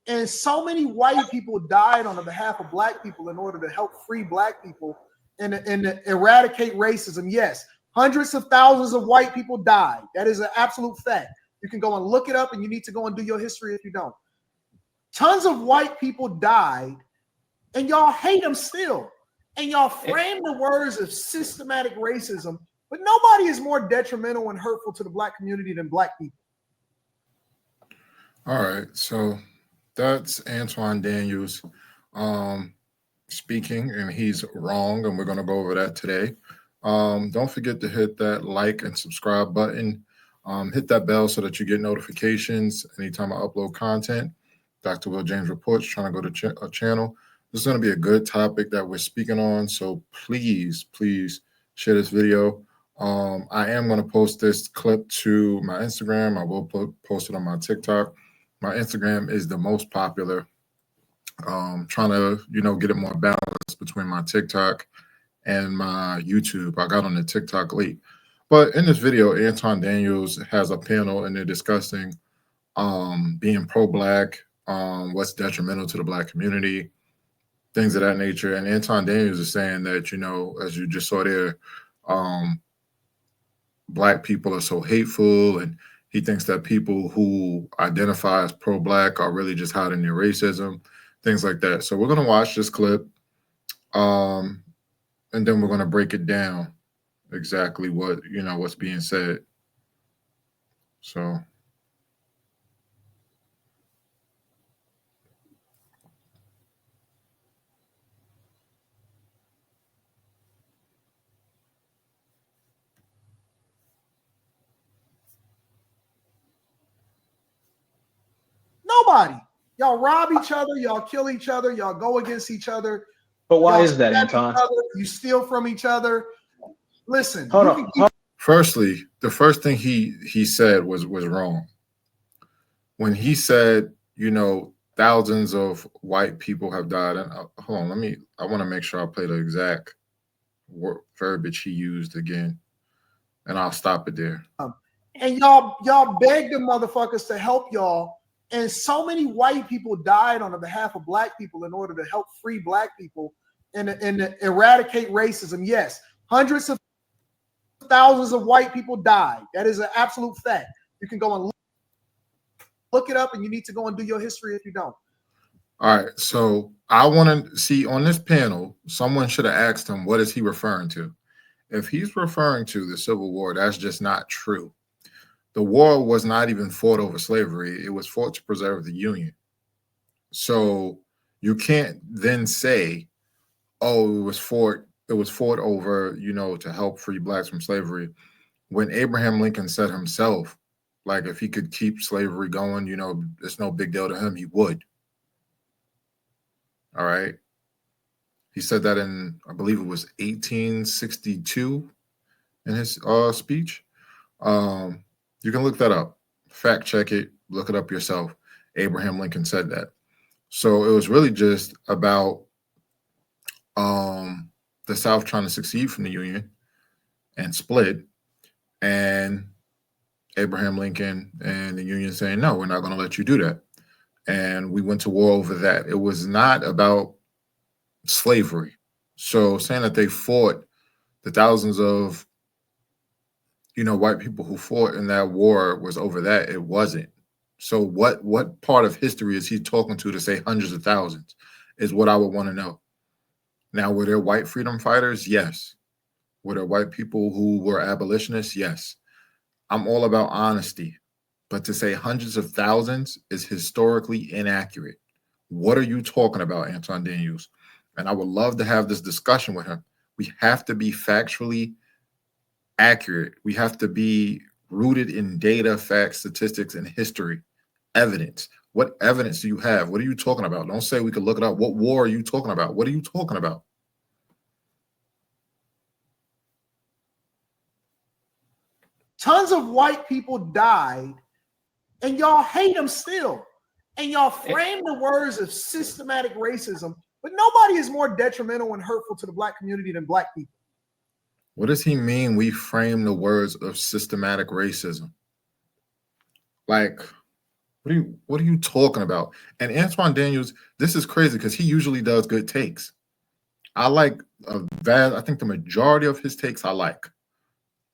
And so many white people died on the behalf of black people in order to help free black people and eradicate racism. Yes, hundreds of thousands of white people died. That is an absolute fact. You can go and look it up, and you need to go and do your history if you don't. Tons of white people died, and y'all hate them still. And y'all frame the words of systematic racism, but nobody is more detrimental and hurtful to the black community than black people. All right, so that's Anton Daniels speaking, and he's wrong, and we're going to go over that today. Don't forget to hit that like and subscribe button. Hit that bell so that you get notifications anytime I upload content. Dr. Will James Reports, trying to go to a channel. This is going to be a good topic that we're speaking on, so please share this video. I am going to post this clip to my Instagram. I will post it on my TikTok. My Instagram is the most popular. Trying to, get it more balanced between my TikTok and my YouTube. I got on the TikTok late. But in this video, Anton Daniels has a panel, and they're discussing being pro-black, what's detrimental to the black community, things of that nature. And Anton Daniels is saying that, as you just saw there, black people are so hateful, and he thinks that people who identify as pro-black are really just hiding their racism, things like that. So we're going to watch this clip, and then we're going to break it down exactly what, what's being said. So. Nobody. Y'all rob each other. Y'all kill each other. Y'all go against each other. But why is that, Anton? You steal from each other. Listen. Hold on. Firstly, the first thing he said was wrong. When he said, thousands of white people have died. And hold on, I want to make sure I play the exact verbiage he used again, and I'll stop it there. And y'all begged the motherfuckers to help y'all. And so many white people died on the behalf of black people in order to help free black people and eradicate racism. Yes, hundreds of thousands of white people died. That is an absolute fact. You can go and look it up, and you need to go and do your history if you don't. All right, so I want to see on this panel, someone should have asked him, what is he referring to? If he's referring to the Civil War, that's just not true. The war was not even fought over slavery. It was fought to preserve the Union. So you can't then say, oh, it was fought over, to help free blacks from slavery. When Abraham Lincoln said himself, like, if he could keep slavery going, it's no big deal to him, he would. All right. He said that in, I believe it was 1862 in his speech. You can look that up, fact check it, look it up yourself. Abraham Lincoln said that. So it was really just about the South trying to succeed from the Union and split, and Abraham Lincoln and the Union saying, no, we're not going to let you do that. And we went to war over that. It was not about slavery. So saying that they fought, the thousands of white people who fought in that war was over that. It wasn't. So what part of history is he talking to say hundreds of thousands is what I would want to know. Now, were there white freedom fighters? Yes. Were there white people who were abolitionists? Yes. I'm all about honesty. But to say hundreds of thousands is historically inaccurate. What are you talking about, Anton Daniels? And I would love to have this discussion with him. We have to be factually accurate. We have to be rooted in data, facts, statistics, and history, evidence. What evidence do you have? What are you talking about? Don't say we could look it up. What war are you talking about? What are you talking about? Tons of white people died, and y'all hate them still. And y'all frame the words of systematic racism, but nobody is more detrimental and hurtful to the black community than black people. What does he mean we frame the words of systematic racism? Like, What are you talking about? And Anton Daniels, this is crazy because he usually does good takes. I like I think the majority of his takes I like.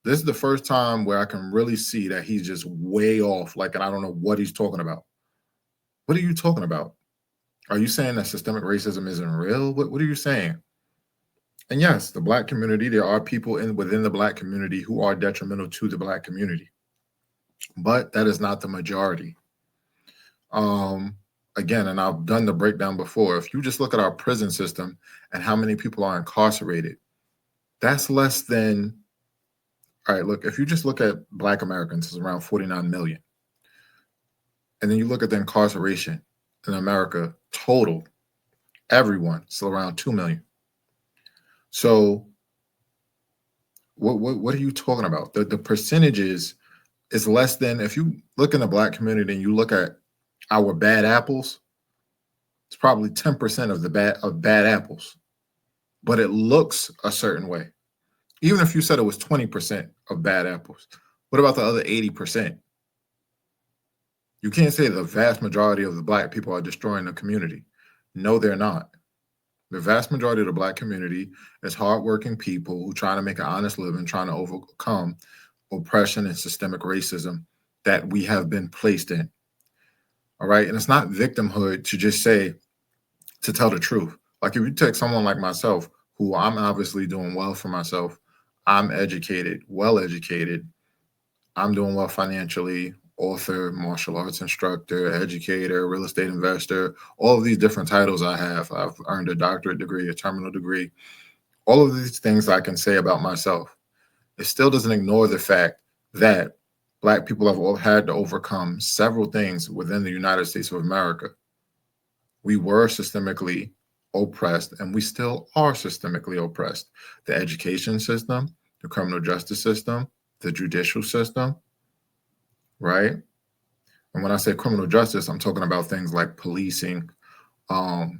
This is the first time where I can really see that he's just way off. Like, and I don't know what he's talking about. What are you talking about? Are you saying that systemic racism isn't real? What are you saying? And yes, the Black community, there are people within the Black community who are detrimental to the Black community, but that is not the majority. Again, and I've done the breakdown before. If you just look at our prison system and how many people are incarcerated, that's less than, all right, look, if you just look at Black Americans, it's around 49 million. And then you look at the incarceration in America, total, everyone, it's around 2 million. So what are you talking about? The percentages is less than, if you look in the Black community and you look at our bad apples, it's probably 10% of the bad apples, but it looks a certain way. Even if you said it was 20% of bad apples, what about the other 80%? You can't say the vast majority of the Black people are destroying the community. No, they're not. The vast majority of the Black community is hardworking people who try to make an honest living, trying to overcome oppression and systemic racism that we have been placed in. All right. And it's not victimhood to just say, to tell the truth. Like if you take someone like myself, who I'm obviously doing well for myself, I'm educated, well educated, I'm doing well financially, author, martial arts instructor, educator, real estate investor, all of these different titles I have. I've earned a doctorate degree, a terminal degree, all of these things I can say about myself. It still doesn't ignore the fact that Black people have all had to overcome several things within the United States of America. We were systemically oppressed, and we still are systemically oppressed. The education system, the criminal justice system, the judicial system, right? And when I say criminal justice, I'm talking about things like policing, and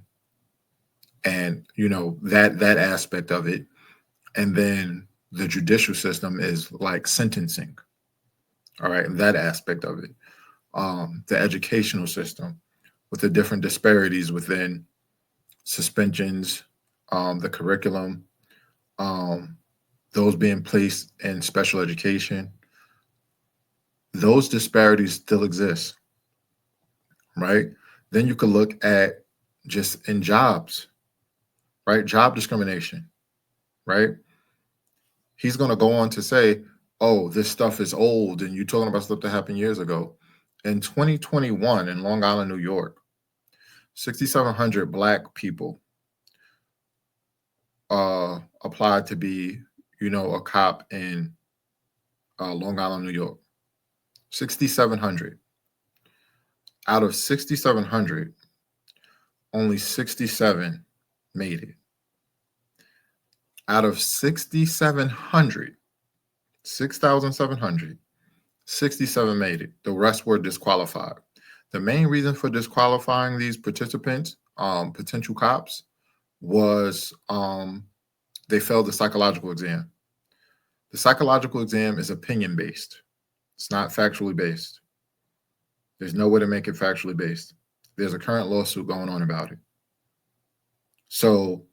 that aspect of it. And then the judicial system is like sentencing, all right, and that aspect of it. The educational system with the different disparities within suspensions, the curriculum, those being placed in special education, those disparities still exist, right? Then you could look at just in jobs, right? Job discrimination, right? He's going to go on to say, oh, this stuff is old, and you're talking about stuff that happened years ago. In 2021 in Long Island, New York, 6,700 Black people applied to be, a cop in Long Island, New York. 6,700. Out of 6,700, only 67 made it. Out of 6,700, 6,700, 67 made it. The rest were disqualified. The main reason for disqualifying these participants, potential cops, was they failed the psychological exam. The psychological exam is opinion-based. It's not factually based. There's no way to make it factually based. There's a current lawsuit going on about it. So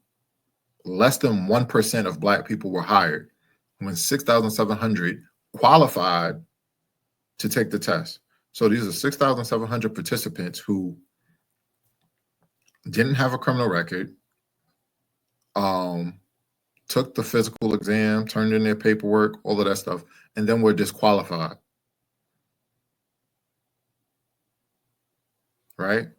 less than 1% of Black people were hired when 6,700 qualified to take the test. So these are 6,700 participants who didn't have a criminal record, took the physical exam, turned in their paperwork, all of that stuff, and then were disqualified. Right?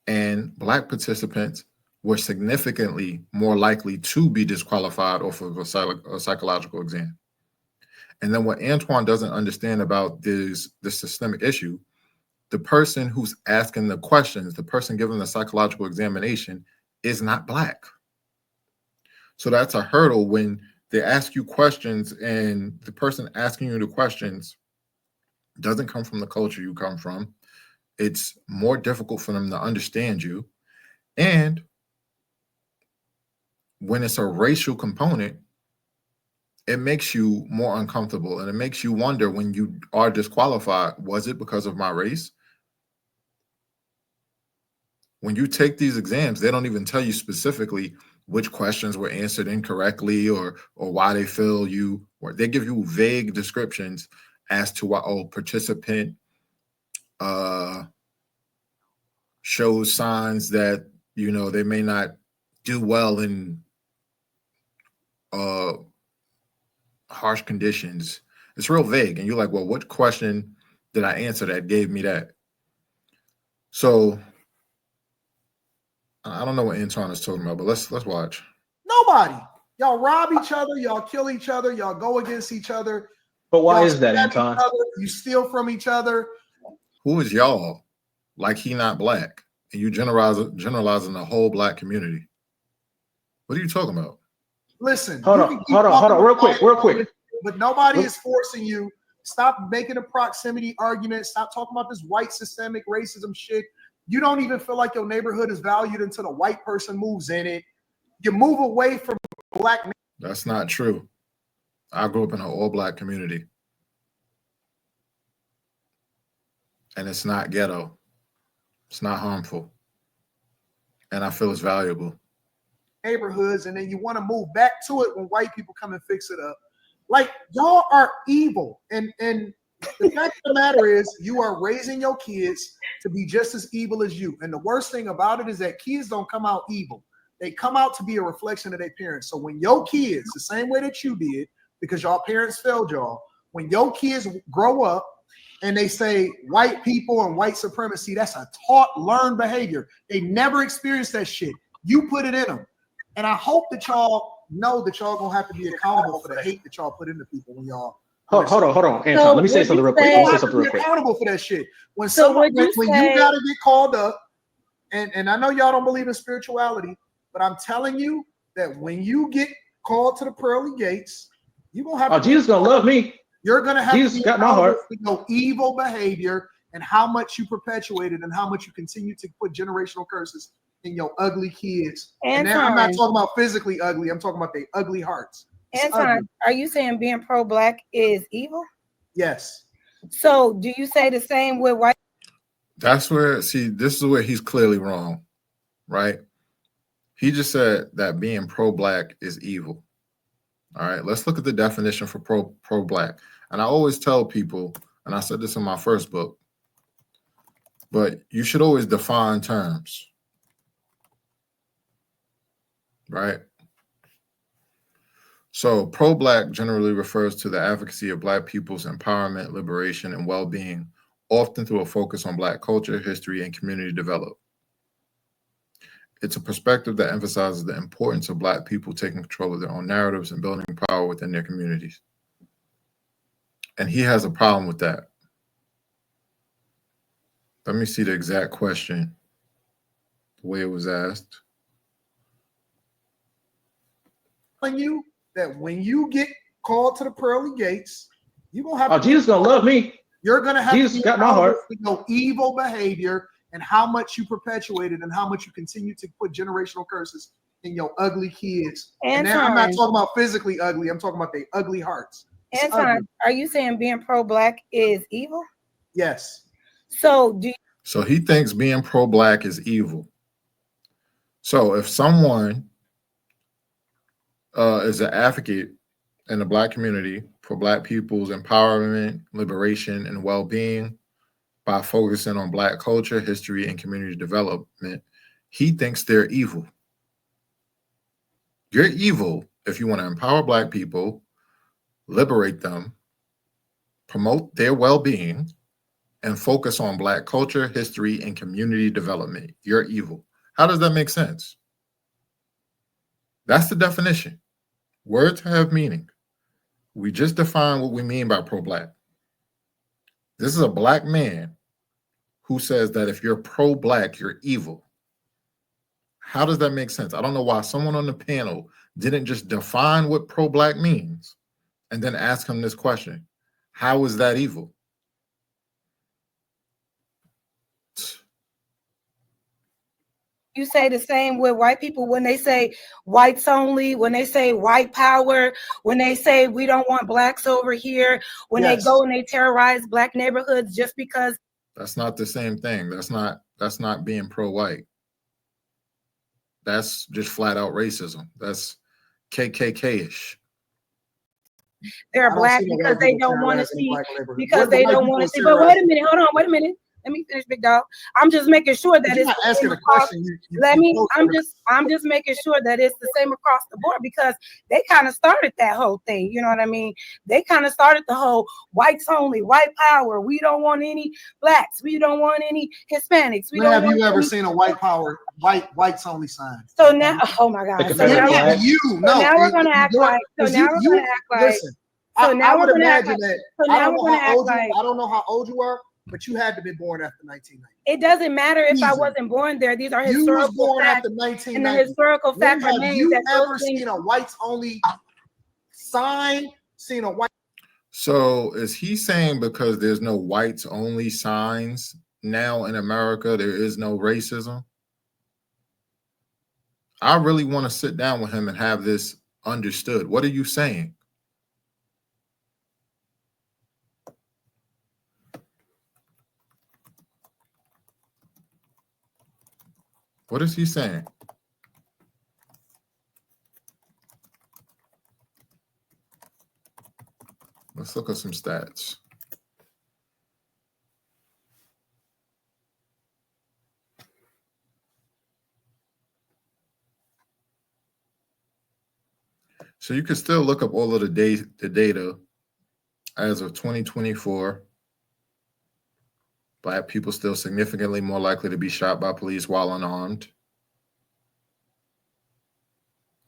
And Black participants were significantly more likely to be disqualified off of a psychological exam. And then what Antoine doesn't understand about this systemic issue, the person who's asking the questions, the person giving the psychological examination is not Black. So that's a hurdle when they ask you questions and the person asking you the questions doesn't come from the culture you come from. It's more difficult for them to understand you. And when it's a racial component, it makes you more uncomfortable, and it makes you wonder when you are disqualified, was it because of my race? When you take these exams, they don't even tell you specifically which questions were answered incorrectly or why they feel you, or they give you vague descriptions as to why, participant shows signs that, they may not do well in harsh conditions. It's real vague. And you're like, well, what question did I answer that gave me that? So I don't know what Anton is talking about, but let's watch. Nobody. Y'all rob each other. Y'all kill each other. Y'all go against each other. But why Y'all is that, stab Anton? each other, you steal from each other. Who is y'all? Like he not black, and you generalizing the whole black community. What are you talking about? Listen, hold on, real quick. But nobody is forcing you. Stop making a proximity argument. Stop talking about this white systemic racism shit. You don't even feel like your neighborhood is valued until a white person moves in it. You move away from black. That's not true. I grew up in an all-black community, and it's not ghetto. It's not harmful, and I feel it's valuable. Neighborhoods, and then you want to move back to it when white people come and fix it up. Like, y'all are evil, and the fact of the matter is, you are raising your kids to be just as evil as you. And the worst thing about it is that kids don't come out evil. They come out to be a reflection of their parents. So when your kids, the same way that you did, because y'all parents failed y'all, when your kids grow up and they say white people and white supremacy, that's a taught, learned behavior. They never experienced that shit. You put it in them. And I hope that y'all know that y'all gonna have to be accountable for the hate that y'all put into people when y'all. Hold on, Anton. So let me say something real quick. You have to be accountable for that shit. When you gotta get called up, and I know y'all don't believe in spirituality, but I'm telling you that when you get called to the pearly gates, you're gonna have. Jesus gonna love me. You're gonna have Jesus to be got my heart. for your evil behavior and how much you perpetuated and how much you continue to put generational curses in your ugly kids. And then I'm not talking about physically ugly. I'm talking about their ugly hearts. Anton, are you saying being pro-black is evil? Yes. So do you say the same with white? That's where, see, this is where he's clearly wrong, right? He just said that being pro-black is evil. All right, let's look at the definition for pro-black. And I always tell people, and I said this in my first book, but you should always define terms, right? So pro-black generally refers to the advocacy of black people's empowerment, liberation, and well-being, often through a focus on black culture, history, and community development. It's a perspective that emphasizes the importance of black people taking control of their own narratives and building power within their communities. And he has a problem with that. Let me see the exact question, the way it was asked. Telling you that when you get called to the pearly gates, you're gonna have. Jesus gonna love me. You're gonna have Jesus to be got my heart. for your evil behavior and how much you perpetuated and how much you continue to put generational curses in your ugly kids. And then I'm not talking about physically ugly. I'm talking about their ugly hearts. Anton, are you saying being pro-black is evil? Yes. So he thinks being pro-black is evil. So if someone is an advocate in the black community for black people's empowerment, liberation, and well-being by focusing on black culture, history, and community development, he thinks they're evil. You're evil if you want to empower black people, liberate them, promote their well-being, and focus on black culture, history, and community development. You're evil. How does that make sense? That's the definition. Words have meaning. We just define what we mean by pro-black. This is a black man who says that if you're pro-black, you're evil. How does that make sense? I don't know why someone on the panel didn't just define what pro-black means and then ask him this question. How is that evil? You say the same with white people when they say whites only, when they say white power, when they say we don't want blacks over here, when they go and they terrorize black neighborhoods just because. That's not the same thing. That's not being pro-white. That's just flat out racism. That's KKK-ish. They're black because they don't want to see, because they don't want to see. But wait a minute, hold on, wait a minute. Let me finish, big dog. I'm just making sure that it's asking a question. I'm just making sure that it's the same across the board, because they kind of started that whole thing. You know what I mean? They kind of started the whole whites only, white power. We don't want any blacks. We don't want any Hispanics. Have you ever seen a white power, whites only sign? So now, oh my God. So now we're gonna act like. Listen. So now we're gonna act like. I don't know how old you are, but you had to be born after 1990. It doesn't matter if I wasn't born there. These are historical facts. After 1990. And the historical fact remains. Have you ever seen a whites only sign? Seen a white? So is he saying because there's no whites only signs now in America, there is no racism? I really want to sit down with him and have this understood. What are you saying? What is he saying? Let's look at some stats. So you can still look up all of the data as of 2024. Black people still significantly more likely to be shot by police while unarmed.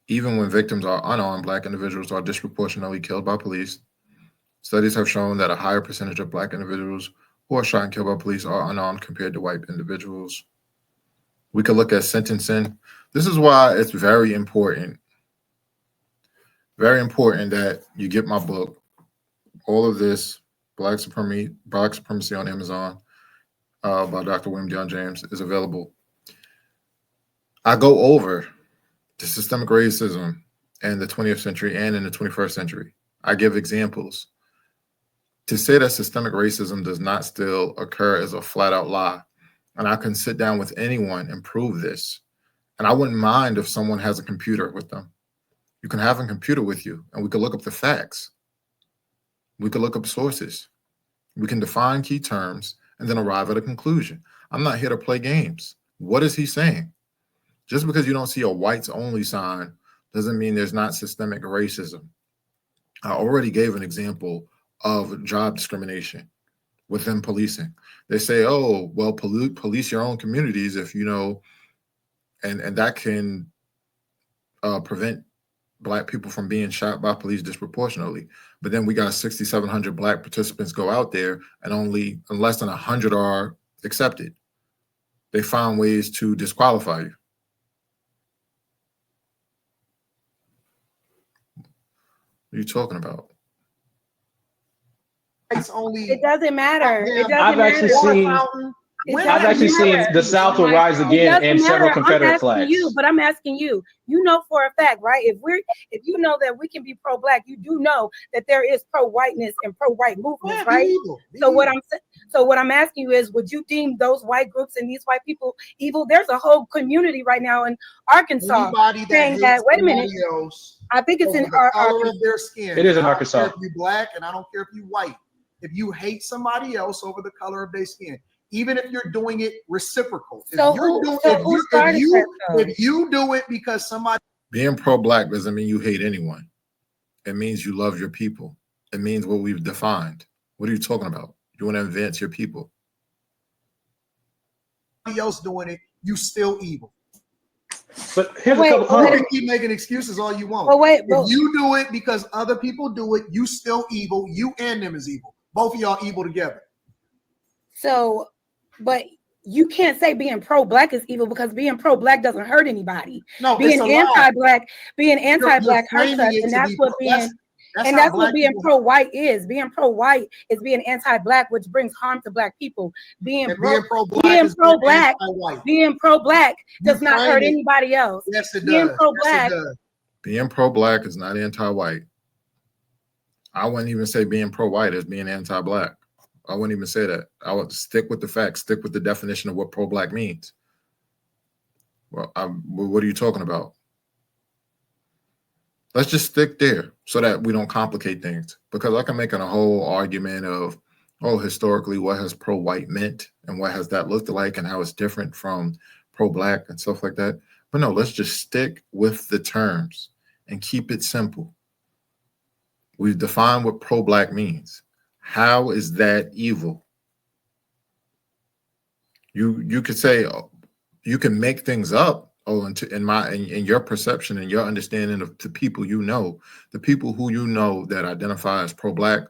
Even when victims are unarmed, Black individuals are disproportionately killed by police. Studies have shown that a higher percentage of Black individuals who are shot and killed by police are unarmed compared to white individuals. We could look at sentencing. This is why it's very important that you get my book. All of this, Black Supremacy on Amazon, by Dr. William John James, is available. I go over the systemic racism in the 20th century and in the 21st century. I give examples. To say that systemic racism does not still occur is a flat out lie. And I can sit down with anyone and prove this. And I wouldn't mind if someone has a computer with them. You can have a computer with you and we can look up the facts. We can look up sources. We can define key terms and then arrive at a conclusion. I'm not here to play games. What is he saying? Just because you don't see a whites only sign doesn't mean there's not systemic racism. I already gave an example of job discrimination within policing. They say, oh, well, police your own communities if you know, and that can prevent Black people from being shot by police disproportionately. But then we got 6,700 Black participants go out there and less than 100 are accepted. They found ways to disqualify you. What are you talking about? It's only. It doesn't matter. It doesn't I've actually seen the South will rise again and several Confederate flags. But I'm asking you. You know for a fact, right? If you know that we can be pro-Black, you do know that there is pro-whiteness and pro-white movements, right? So what I'm asking you is, would you deem those white groups and these white people evil? There's a whole community right now in Arkansas saying that. Wait a minute. I think it's in the color of their skin. It is in Arkansas. I don't care if you're Black, and I don't care if you're white. If you hate somebody else over the color of their skin, even if you're doing it reciprocal, if you do it because somebody. Being pro-Black doesn't mean you hate anyone. It means you love your people. It means what we've defined. What are you talking about? You want to advance your people. Somebody else doing it, you still evil. But here's a couple. You can keep making excuses all you want. If you do it because other people do it, you still evil. You and them is evil. Both of y'all evil together. So, but you can't say being pro-Black is evil, because being pro-Black doesn't hurt anybody. No, being anti-Black hurts us, and that's what being. And that's what being pro-white is. Being pro-white is being anti-black, which brings harm to black people. Being pro-black does not hurt anybody else. Yes, it being does. pro-black. Yes, it does. Being pro-black is not anti-white. I wouldn't even say being pro-white is being anti-black. I wouldn't even say that. I would stick with the facts, stick with the definition of what pro-black means. Well, what are you talking about? Let's just stick there so that we don't complicate things. Because I can make a whole argument of, oh, historically, what has pro-white meant and what has that looked like and how it's different from pro-black and stuff like that. But no, let's just stick with the terms and keep it simple. We've defined what pro-black means. How is that evil? You could say, you can make things up. Oh, in your perception and your understanding of the people you know, the people who you know that identify as pro-black,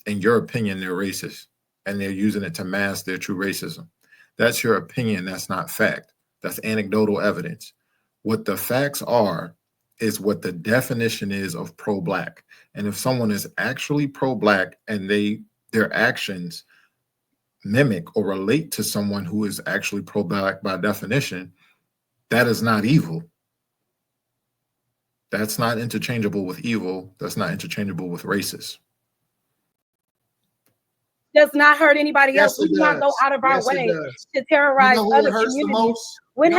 in your opinion, they're racist and they're using it to mask their true racism. That's your opinion. That's not fact. That's anecdotal evidence. What the facts are is what the definition is of pro-black. And if someone is actually pro-black and their actions mimic or relate to someone who is actually pro-black by definition, that is not evil. That's not interchangeable with evil. That's not interchangeable with racist. Does not hurt anybody else. We do not go out of our way to terrorize other communities. When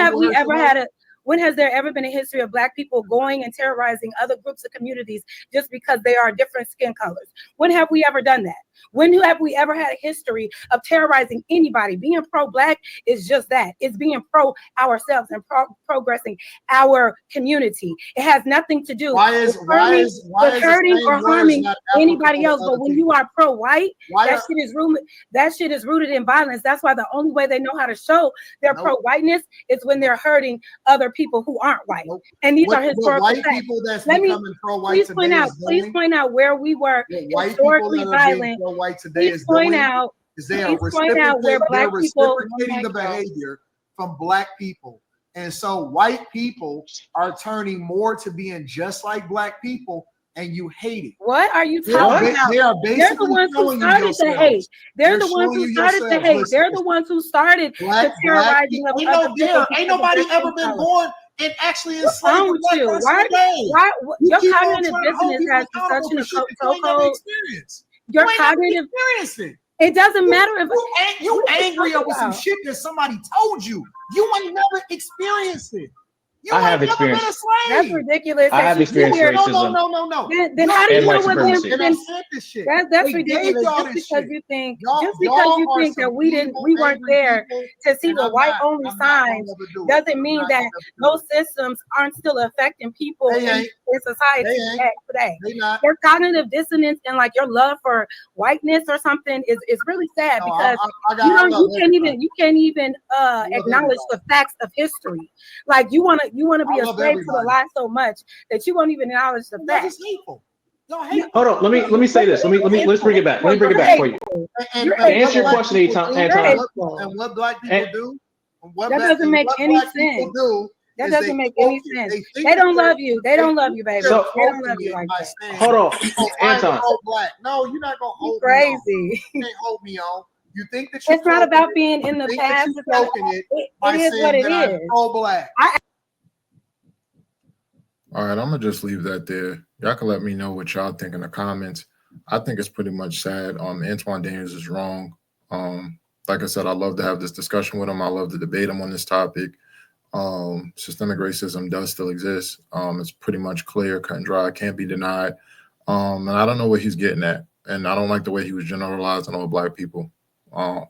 has there ever been a history of Black people going and terrorizing other groups of communities just because they are different skin colors? When have we ever done that? When have we ever had a history of terrorizing anybody? Being pro-Black is just that. It's being pro ourselves and progressing our community. It has nothing to do with hurting or harming anybody else. But when you are pro-white, that shit is rooted in violence. That's why the only way they know how to show their pro-whiteness is when they're hurting other people who aren't white. And these are historical facts. Please point out where we were historically violent. White today is they are reciprocating the behavior from Black people. And so white people are turning more to being just like Black people, and you hate it. What are you talking about? They're the ones who started to hate. They're the ones who started to hate. They're the ones who started the terrorizing of other people. Ain't nobody ever been born and actually enslaved. Your cognitive dissonance has such an so-called your cognitive experience. It doesn't matter if you angry over some shit that somebody told you. You ain't never experienced it. I have experienced. That's ridiculous. I have experienced racism. No. Then how do you know what this shit? That's ridiculous. Just because you think that we weren't there to see the white only signs doesn't mean that those systems aren't still affecting people in society today. Your cognitive dissonance and like your love for whiteness or something is really sad because you can't even acknowledge the facts of history. Like you want to be a slave to the lie so much that you won't even acknowledge the facts. Hold on, let me say this. Let's bring it back. Let me bring it back for you. To answer your question, Anton. And what Black people do? That doesn't make any sense. That doesn't make any sense. They don't love you. They don't love you, baby. So, they don't love you like that. Hold on, Anton. No, you're not gonna hold me on. You can't hold me on. You think that it's not about being in the past. It is what it is. Pro-Black. All right, I'm gonna just leave that there. Y'all can let me know what y'all think in the comments. I think it's pretty much sad. Anton Daniels is wrong. Like I said, I love to have this discussion with him. I love to debate him on this topic. Systemic racism does still exist. It's pretty much clear, cut and dry, can't be denied. And I don't know what he's getting at. And I don't like the way he was generalizing all Black people. But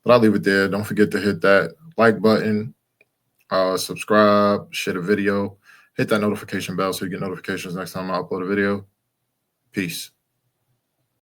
I'll leave it there. Don't forget to hit that like button, subscribe, share the video, hit that notification bell so you get notifications next time I upload a video. Peace.